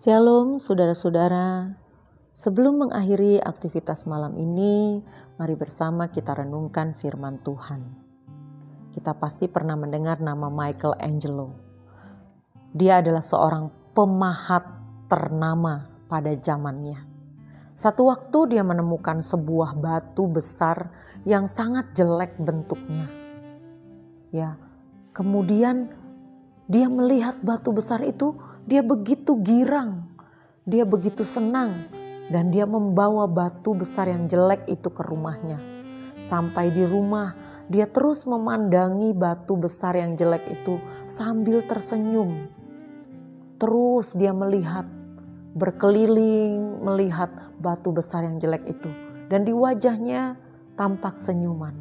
Shalom saudara-saudara, sebelum mengakhiri aktivitas malam ini, mari bersama kita renungkan firman Tuhan. Kita pasti pernah mendengar nama Michelangelo. Dia adalah seorang pemahat ternama pada zamannya. Satu waktu dia menemukan sebuah batu besar yang sangat jelek bentuknya. Kemudian dia melihat batu besar itu, dia begitu girang, dia begitu senang, dan dia membawa batu besar yang jelek itu ke rumahnya. Sampai di rumah, dia terus memandangi batu besar yang jelek itu sambil tersenyum. Terus dia melihat, berkeliling melihat batu besar yang jelek itu, dan di wajahnya tampak senyuman.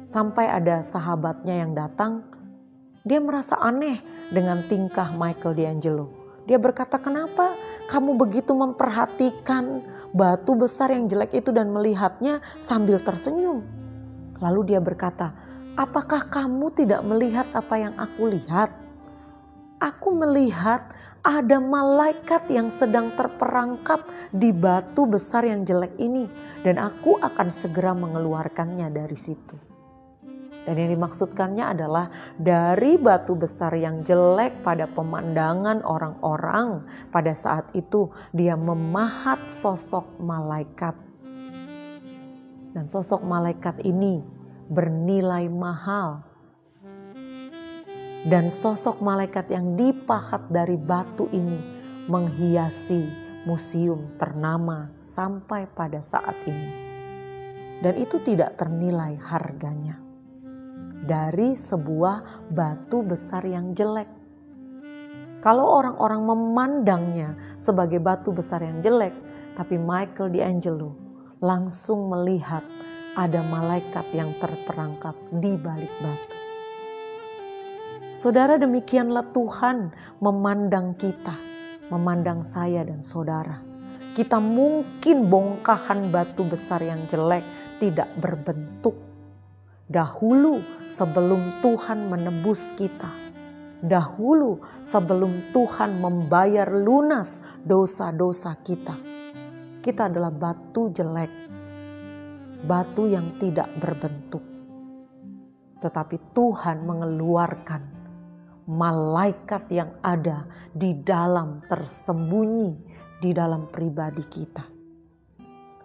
Sampai ada sahabatnya yang datang, dia merasa aneh dengan tingkah Michelangelo. Dia berkata, "Kenapa kamu begitu memperhatikan batu besar yang jelek itu dan melihatnya sambil tersenyum?" Lalu dia berkata, "Apakah kamu tidak melihat apa yang aku lihat? Aku melihat ada malaikat yang sedang terperangkap di batu besar yang jelek ini, dan aku akan segera mengeluarkannya dari situ." Dan yang dimaksudkannya adalah dari batu besar yang jelek pada pemandangan orang-orang pada saat itu, dia memahat sosok malaikat. Dan sosok malaikat ini bernilai mahal. Dan sosok malaikat yang dipahat dari batu ini menghiasi museum ternama sampai pada saat ini. Dan itu tidak ternilai harganya. Dari sebuah batu besar yang jelek. Kalau orang-orang memandangnya sebagai batu besar yang jelek, tapi Michelangelo langsung melihat ada malaikat yang terperangkap di balik batu. Saudara, demikianlah Tuhan memandang kita, memandang saya dan saudara. Kita mungkin bongkahan batu besar yang jelek, tidak berbentuk. Dahulu sebelum Tuhan menebus kita, dahulu sebelum Tuhan membayar lunas dosa-dosa kita, kita adalah batu jelek, batu yang tidak berbentuk. Tetapi Tuhan mengeluarkan malaikat yang ada di dalam, tersembunyi di dalam pribadi kita.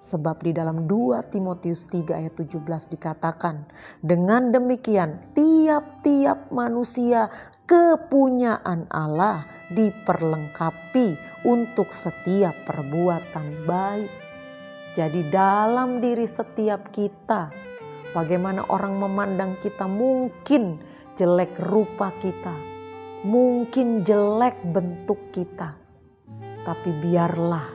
Sebab di dalam 2 Timotius 3 ayat 17 dikatakan, dengan demikian tiap-tiap manusia kepunyaan Allah diperlengkapi untuk setiap perbuatan baik. Jadi dalam diri setiap kita, bagaimana orang memandang kita, mungkin jelek rupa kita, mungkin jelek bentuk kita, tapi biarlah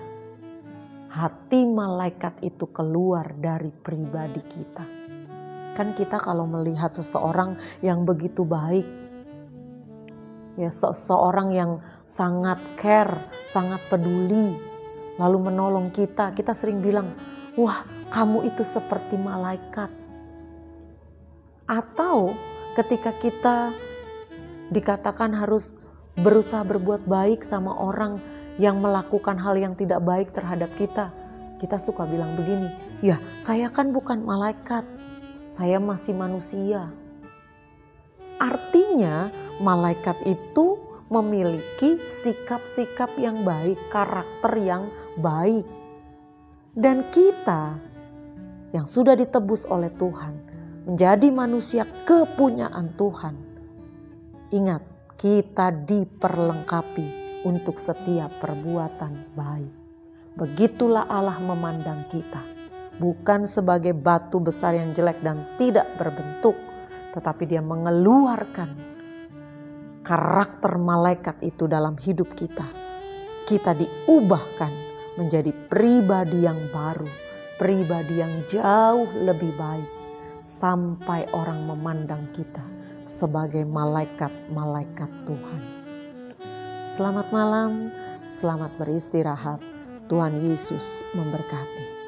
hati malaikat itu keluar dari pribadi kita. Kan kita kalau melihat seseorang yang begitu baik, seseorang yang sangat care, sangat peduli, lalu menolong kita, kita sering bilang, "Wah, kamu itu seperti malaikat." Atau ketika kita dikatakan harus berusaha berbuat baik sama orang yang melakukan hal yang tidak baik terhadap kita, kita suka bilang begini, "Ya, saya kan bukan malaikat, saya masih manusia." Artinya malaikat itu memiliki sikap-sikap yang baik, karakter yang baik. Dan kita yang sudah ditebus oleh Tuhan, menjadi manusia kepunyaan Tuhan, ingat, kita diperlengkapi untuk setiap perbuatan baik. Begitulah Allah memandang kita, bukan sebagai batu besar yang jelek dan tidak berbentuk, tetapi Dia mengeluarkan karakter malaikat itu dalam hidup kita. Kita diubahkan menjadi pribadi yang baru, pribadi yang jauh lebih baik, sampai orang memandang kita sebagai malaikat-malaikat Tuhan. Selamat malam, selamat beristirahat. Tuhan Yesus memberkati.